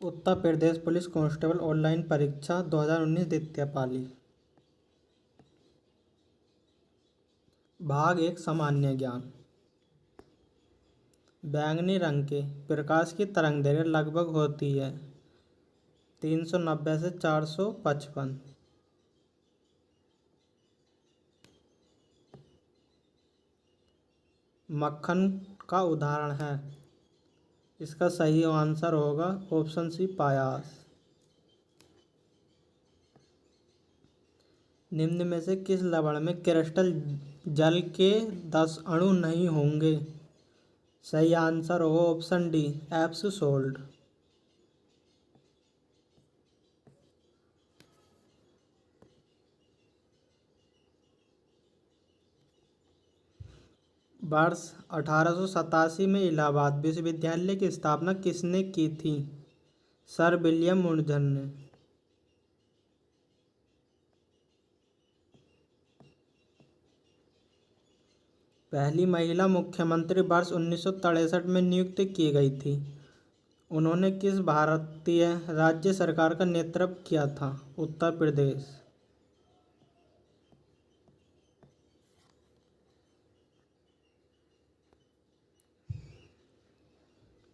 Uttar Pradesh police constable online परीक्षा 2019 द्वितीय पाली। भाग 1 सामान्य ज्ञान। बैंगनी रंग के प्रकाश की तरंगदैर्घ्य लगभग होती है 390 से 455। मक्खन का उदाहरण है। इसका सही आंसर होगा ऑप्शन सी पायास। निम्न में से किस लवण में क्रिस्टल जल के 10 अणु नहीं होंगे? सही आंसर होगा ऑप्शन डी एप्स सोल्ट। वर्ष 1887 में इलाहाबाद विश्वविद्यालय की स्थापना किसने की थी? सर विलियम वुडजर ने। पहली महिला मुख्यमंत्री वर्ष 1963 में नियुक्त की गई थी। उन्होंने किस भारतीय राज्य सरकार का नेतृत्व किया था? उत्तर प्रदेश।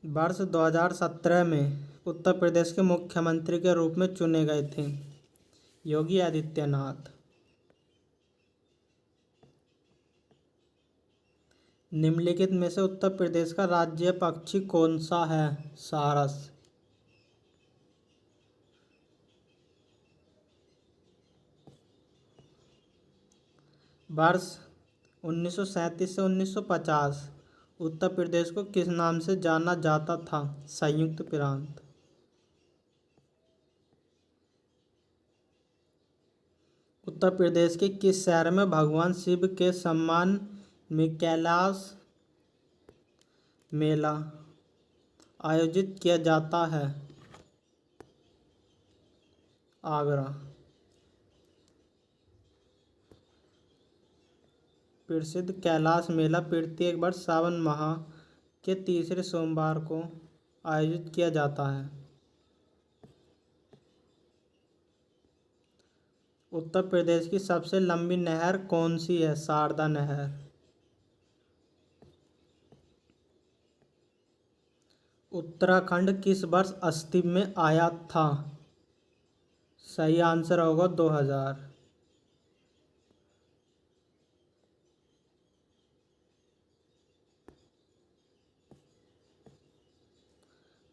वर्ष 2017 में उत्तर प्रदेश के मुख्यमंत्री के रूप में चुने गए थे योगी आदित्यनाथ। निम्नलिखित में से उत्तर प्रदेश का राज्य पक्षी कौन सा है? सारस। वर्ष 1937 से 1950 उत्तर प्रदेश को किस नाम से जाना जाता था? संयुक्त प्रांत। उत्तर प्रदेश के किस शहर में भगवान शिव के सम्मान में कैलाश मेला आयोजित किया जाता है? आगरा। प्रसिद्ध कैलाश मेला प्रत्येक वर्ष सावन माह के तीसरे सोमवार को आयोजित किया जाता है। उत्तर प्रदेश की सबसे लंबी नहर कौन सी है? शारदा नहर। उत्तराखंड किस वर्ष अस्तित्व में आया था? सही आंसर होगा 2000।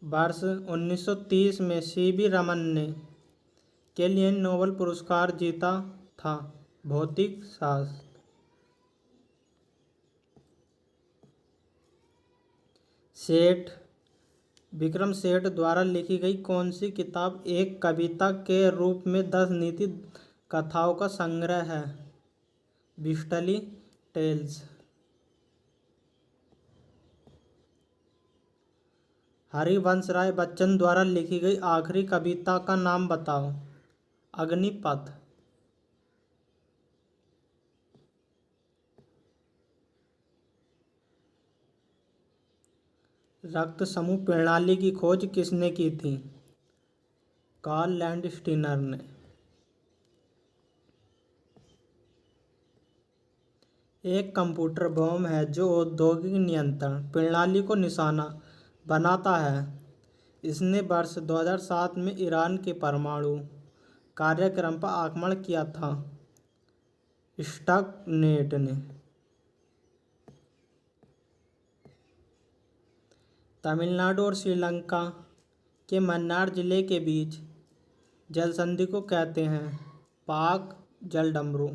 वर्ष 1930 में सीवी रमन ने के लिए नोबेल पुरस्कार जीता था? भौतिक शास्त्र। सेठ विक्रम सेठ द्वारा लिखी गई कौन सी किताब एक कविता के रूप में 10 नीति कथाओं का संग्रह है? विस्टली टेल्स। हरिवंश राय बच्चन द्वारा लिखी गई आखिरी कविता का नाम बताओ? अग्निपथ। रक्त समूह प्रणाली की खोज किसने की थी? कार्ल लैंडस्टीनर ने। एक कंप्यूटर बम है जो औद्योगिक नियंत्रण प्रणाली को निशाना बनाता है। इसने वर्ष 2007 में ईरान के परमाणु कार्यक्रम पर आक्रमण किया था। स्टकनेट ने। तमिलनाडु और श्रीलंका के मन्नार जिले के बीच जल संधि को कहते हैं? पाक जलडमरू।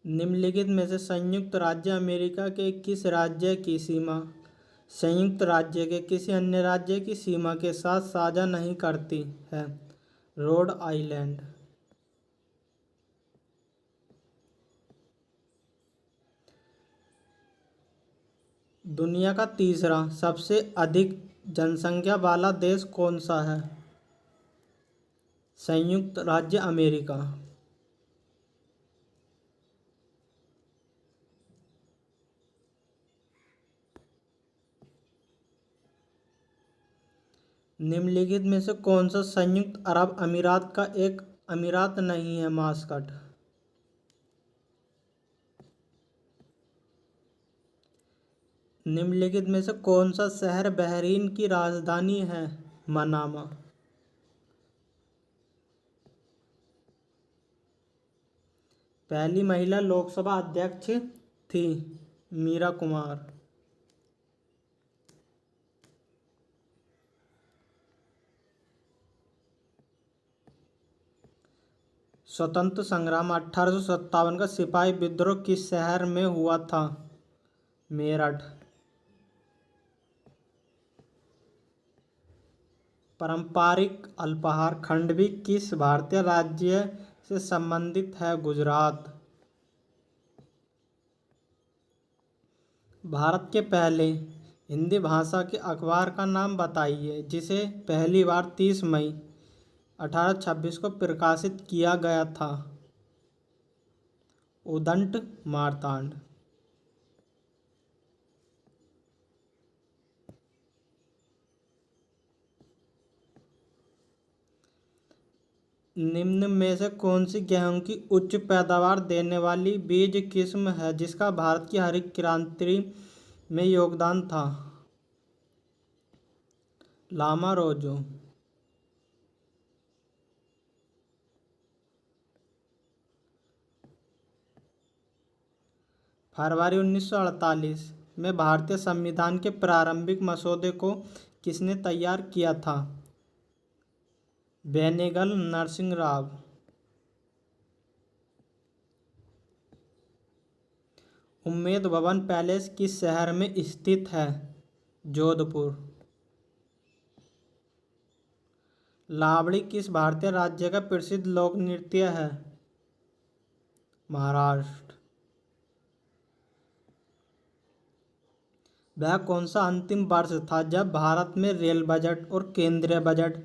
निम्नलिखित में से संयुक्त राज्य अमेरिका के किस राज्य की सीमा संयुक्त राज्य के किसी अन्य राज्य की सीमा के साथ साझा नहीं करती है? Rhode Island. दुनिया का तीसरा सबसे अधिक जनसंख्या वाला देश कौन सा है? संयुक्त राज्य अमेरिका। निम्नलिखित में से कौन सा संयुक्त अरब अमीरात का एक अमीरात नहीं है? मास्कट। निम्नलिखित में से कौन सा शहर बहरीन की राजधानी है? मनामा। पहली महिला लोकसभा अध्यक्ष थी मीरा कुमार। स्वतंत्र संग्राम 1857 का सिपाही विद्रोह किस शहर में हुआ था? मेरठ। पारंपरिक अल्पाहार खंडवी किस भारतीय राज्य से संबंधित है? गुजरात। भारत के पहले हिंदी भाषा के अखबार का नाम बताइए जिसे पहली बार 30 मई 1826 को प्रकाशित किया गया था। उदंड मार्तांड। निम्न में से कौन सी गेहूं की उच्च पैदावार देने वाली बीज किस्म है जिसका भारत की हरित क्रांति में योगदान था? लामा रोजो। फरवरी 1948 में भारतीय संविधान के प्रारंभिक मसौदे को किसने तैयार किया था? बेनेगल नरसिंह राव। उम्मेद भवन पैलेस किस शहर में स्थित है? जोधपुर। लावड़ी किस भारतीय राज्य का प्रसिद्ध लोक नृत्य है? महाराष्ट्र। वह कौन सा अंतिम वर्ष था जब भारत में रेल बजट और केंद्रीय बजट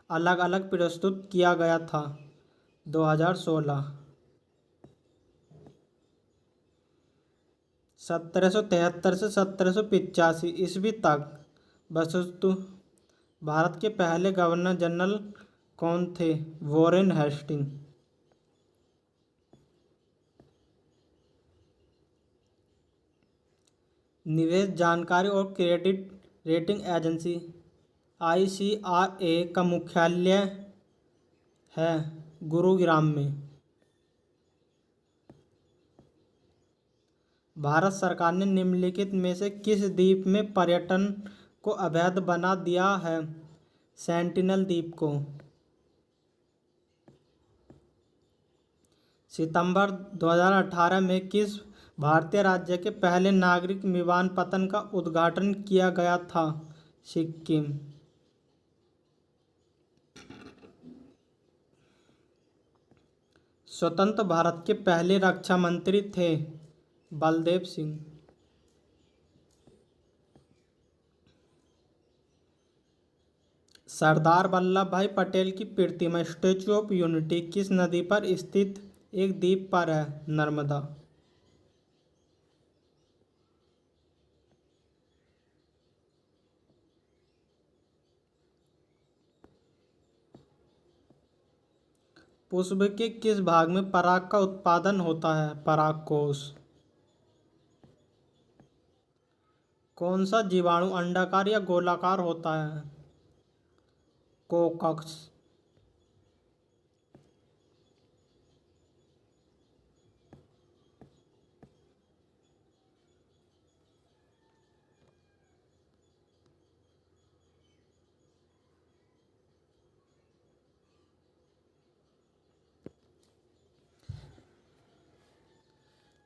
अलग अलग प्रस्तुत किया गया था? 2016। 1773 से 1785 ईस्वी तक वस्तुतः भारत के पहले गवर्नर जनरल कौन थे? Warren Hastings. निवेश जानकारी और क्रेडिट रेटिंग एजेंसी ICRA का मुख्यालय है गुरुग्राम में। भारत सरकार ने निम्नलिखित में से किस द्वीप में पर्यटन को अवैध बना दिया है? सेंटिनल द्वीप को। सितंबर 2018 में किस भारतीय राज्य के पहले नागरिक विमानपत्तन का उद्घाटन किया गया था? सिक्किम। स्वतंत्र भारत के पहले रक्षा मंत्री थे बलदेव सिंह। सरदार वल्लभ भाई पटेल की प्रतिमा स्टैच्यू ऑफ यूनिटी किस नदी पर स्थित एक द्वीप पर है? नर्मदा। पुष्प के किस भाग में पराग का उत्पादन होता है? परागकोश। कौन सा जीवाणु अंडाकार या गोलाकार होता है? कोकक्स।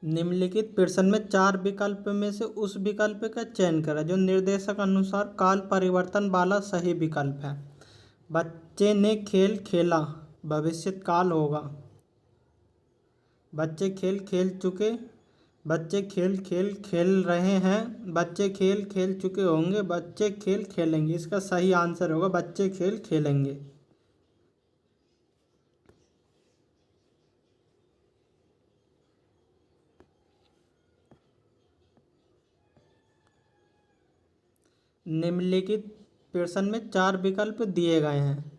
निम्नलिखित प्रश्न में 4 विकल्प में से उस विकल्प का चयन करें जो निर्देशक अनुसार काल परिवर्तन वाला सही विकल्प है। बच्चे ने खेल खेला भविष्यत काल होगा। बच्चे खेल खेल चुके। बच्चे खेल खेल खेल रहे हैं। बच्चे खेल खेल चुके होंगे। बच्चे खेल खेलेंगे। इसका सही आंसर होगा बच्चे खेल खेलेंगे। निम्नलिखित प्रश्न में 4 विकल्प दिए गए हैं,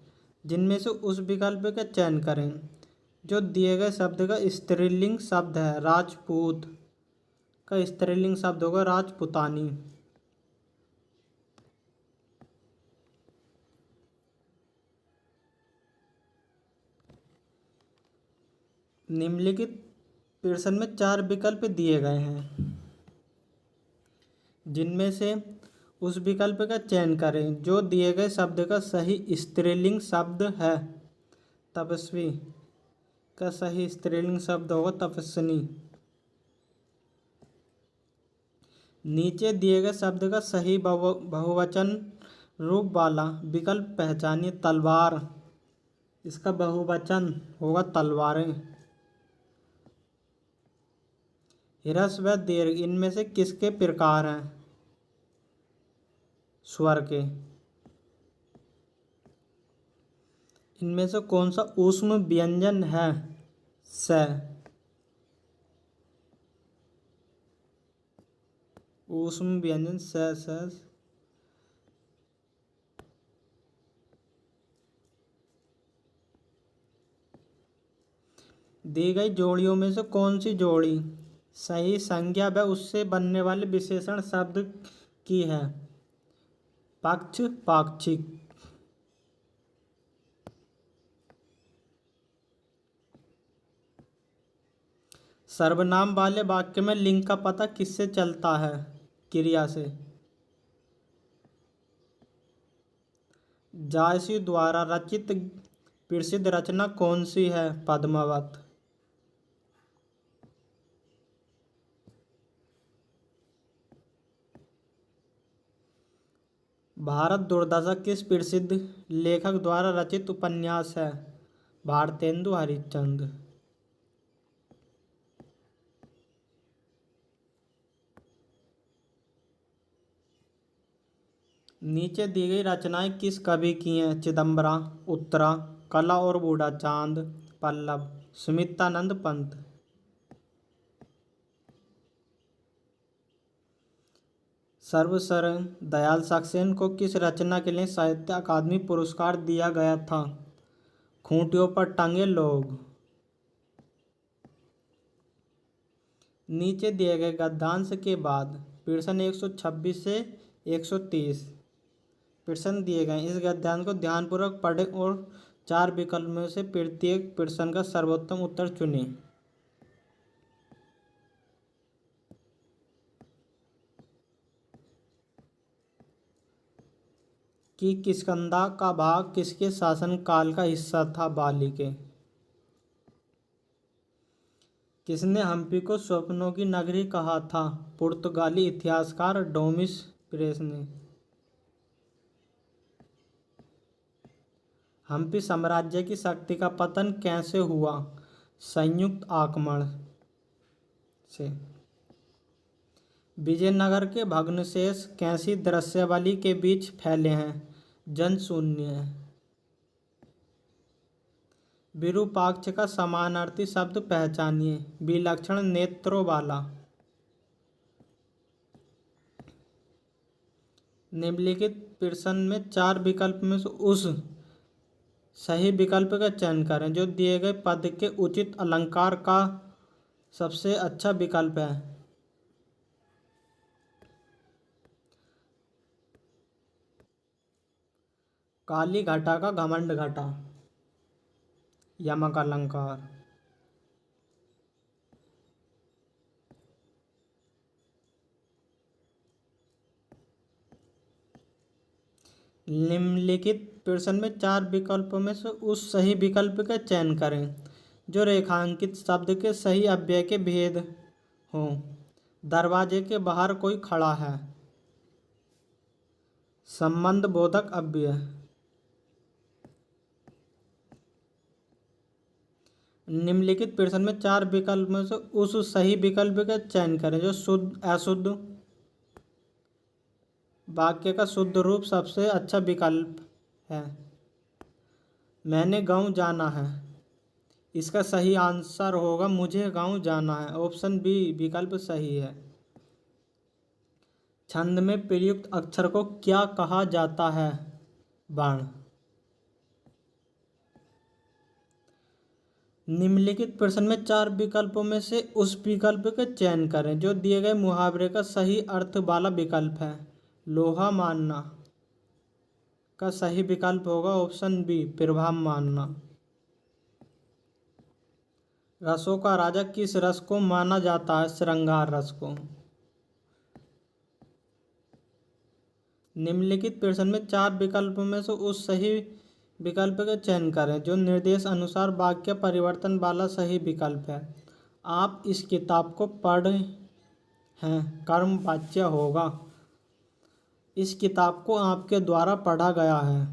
जिनमें से उस विकल्प का चयन करें जो दिए गए शब्द का स्त्रीलिंग शब्द है। राजपूत का स्त्रीलिंग शब्द होगा राजपुतानी। निम्नलिखित प्रश्न में 4 विकल्प दिए गए हैं, जिनमें से उस विकल्प का चयन करें जो दिए गए शब्द का सही स्त्रीलिंग शब्द है। तपस्वी का सही स्त्रीलिंग शब्द होगा तपस्विनी। नीचे दिए गए शब्द का सही बहुवचन रूप वाला विकल्प पहचानिए। तलवार, इसका बहुवचन होगा तलवारें। ह्रस्व व दीर्घ इनमें से किसके प्रकार हैं? स्वर के। इनमें से कौन सा ऊष्म व्यंजन है? स। ऊष्म व्यंजन स। दी गई जोड़ियों में से कौन सी जोड़ी सही संज्ञा व उससे बनने वाले विशेषण शब्द की है? पक्ष, पाक्षिक। सर्वनाम वाले वाक्य में लिंग का पता किससे चलता है? क्रिया से। जायसी द्वारा रचित प्रसिद्ध रचना कौन सी है? पद्मावत। भारत दुर्दशा किस प्रसिद्ध लेखक द्वारा रचित उपन्यास है? भारतेंदु हरिश्चंद्र। नीचे दी गई रचनाएं किस कवि की हैं? चिदम्बरा, उत्तरा, कला और बूढ़ा चांद, पल्लव, सुमित्रानंद पंत। सर्वशरण दयाल सक्सेना को किस रचना के लिए साहित्य अकादमी पुरस्कार दिया गया था? खूंटियों पर टंगे लोग। नीचे दिए गए गद्यांश के बाद प्रश्न 126 से 130 प्रश्न दिए गए। इस गद्यांश को ध्यानपूर्वक पढ़ें और 4 विकल्प में से प्रत्येक प्रश्न का सर्वोत्तम उत्तर चुनें। कि किष्किंधा का भाग किसके शासनकाल का हिस्सा था? बाली के। किसने हम्पी को स्वप्नों की नगरी कहा था? पुर्तगाली इतिहासकार डोमिस परेस ने। हम्पी साम्राज्य की शक्ति का पतन कैसे हुआ? संयुक्त आक्रमण से। विजयनगर के भग्नावशेष कैसी दृश्यावली के बीच फैले हैं? जनशून्य। विरूपाक्ष का समानार्थी शब्द पहचानिए। विलक्षण नेत्रों वाला। निम्नलिखित प्रश्न में 4 विकल्प में से उस सही विकल्प का चयन करें जो दिए गए पद के उचित अलंकार का सबसे अच्छा विकल्प है। काली घटा का घमंड घटा, यमक अलंकार। निम्नलिखित प्रश्न में 4 विकल्पों में से उस सही विकल्प का चयन करें जो रेखांकित शब्द के सही अव्यय के भेद हों। दरवाजे के बाहर कोई खड़ा है। संबंध बोधक अव्यय। निम्नलिखित प्रश्न में 4 विकल्प में से उस सही विकल्प का चयन करें जो शुद्ध अशुद्ध वाक्य का शुद्ध रूप सबसे अच्छा विकल्प है। मैंने गांव जाना है। इसका सही आंसर होगा मुझे गांव जाना है। ऑप्शन बी विकल्प सही है। छंद में प्रयुक्त अक्षर को क्या कहा जाता है? बाण। निम्नलिखित प्रश्न में चार विकल्पों में से उस विकल्प का चयन करें जो दिए गए मुहावरे का सही अर्थ वाला विकल्प है। लोहा मानना का सही विकल्प होगा ऑप्शन बी, प्रभाव मानना। रसों का राजा किस रस को माना जाता है? श्रृंगार रस को। निम्नलिखित प्रश्न में चार विकल्पों में से उस सही विकल्प का चयन करें जो निर्देश अनुसार वाक्य परिवर्तन वाला सही विकल्प है। आप इस किताब को पढ़े हैं, कर्म वाच्य होगा। इस किताब को आपके द्वारा पढ़ा गया है।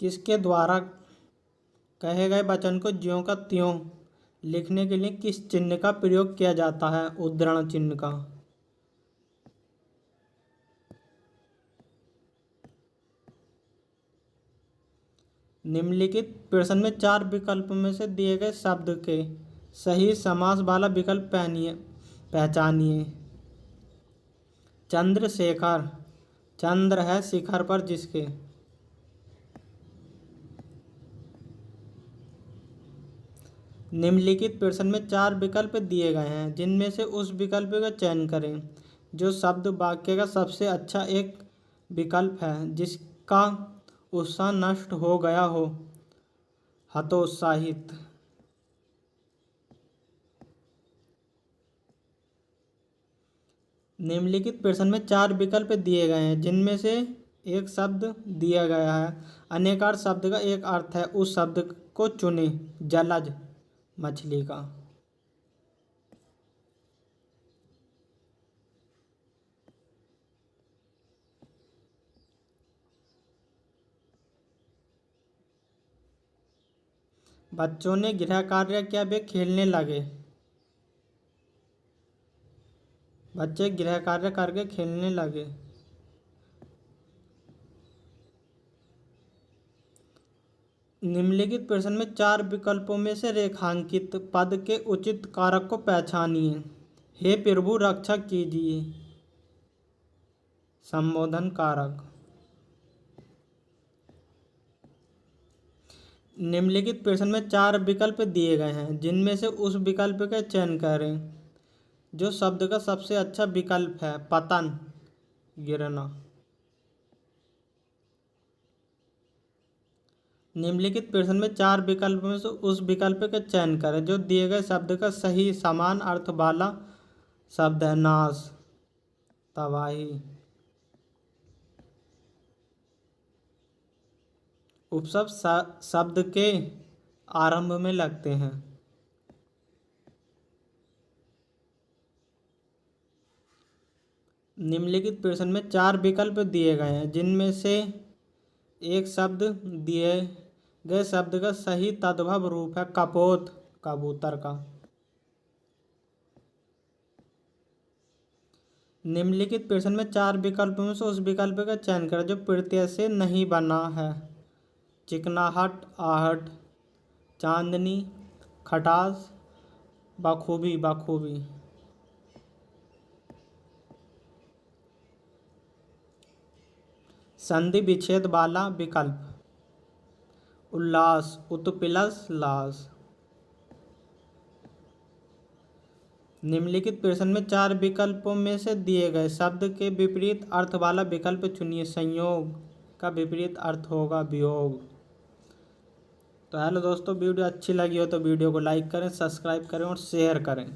किसके द्वारा कहे गए वचन को ज्यों का त्यों लिखने के लिए किस चिन्ह का प्रयोग किया जाता है? उद्धरण चिन्ह का। निम्नलिखित प्रश्न में चार विकल्प में से दिए गए शब्द के सही समास वाला विकल्प पहचानिए। चंद्रशेखर, चंद्र है शिखर पर जिसके। निम्नलिखित प्रश्न में चार विकल्प दिए गए हैं जिनमें से उस विकल्प का चयन करें जो शब्द वाक्य का सबसे अच्छा एक विकल्प है जिसका उत्साह नष्ट हो गया हो। हतोत्साहित। निम्नलिखित प्रश्न में चार विकल्प दिए गए हैं जिनमें से एक शब्द दिया गया है। अनेकार्थ शब्द का एक अर्थ है, उस शब्द को चुने। जलज, मछली का। बच्चों ने गृह कार्य किया, वे खेलने लगे। बच्चे गृह कार्य करके खेलने लगे। निम्नलिखित प्रश्न में चार विकल्पों में से रेखांकित पद के उचित कारक को पहचानिए। हे प्रभु रक्षा कीजिए, संबोधन कारक। निम्नलिखित प्रश्न में चार विकल्प दिए गए हैं जिनमें से उस विकल्प का चयन करें जो शब्द का सबसे अच्छा विकल्प है। पतन, गिरना। निम्नलिखित प्रश्न में चार विकल्प में से उस विकल्प का चयन करें जो दिए गए शब्द का सही समान अर्थ वाला शब्द है। नाश, तबाही। उपशब्द शब्द के आरंभ में लगते हैं। निम्नलिखित प्रश्न में चार विकल्प दिए गए हैं जिनमें से एक शब्द दिए गए शब्द का सही तद्भव रूप है। कपोत, कबूतर का। निम्नलिखित प्रश्न में चार विकल्प में से उस विकल्प का चयन करें जो प्रत्यय से नहीं बना है। चिकनाहट, आहट, चांदनी, खटास, बखूबी, बखूबी। संधि विच्छेद वाला विकल्प। उल्लास, उत्प्लस, लास। निम्नलिखित प्रश्न में चार विकल्पों में से दिए गए शब्द के विपरीत अर्थ वाला विकल्प चुनिए। संयोग का विपरीत अर्थ होगा वियोग। तो हेलो दोस्तों, वीडियो अच्छी लगी हो तो वीडियो को लाइक करें, सब्सक्राइब करें और शेयर करें।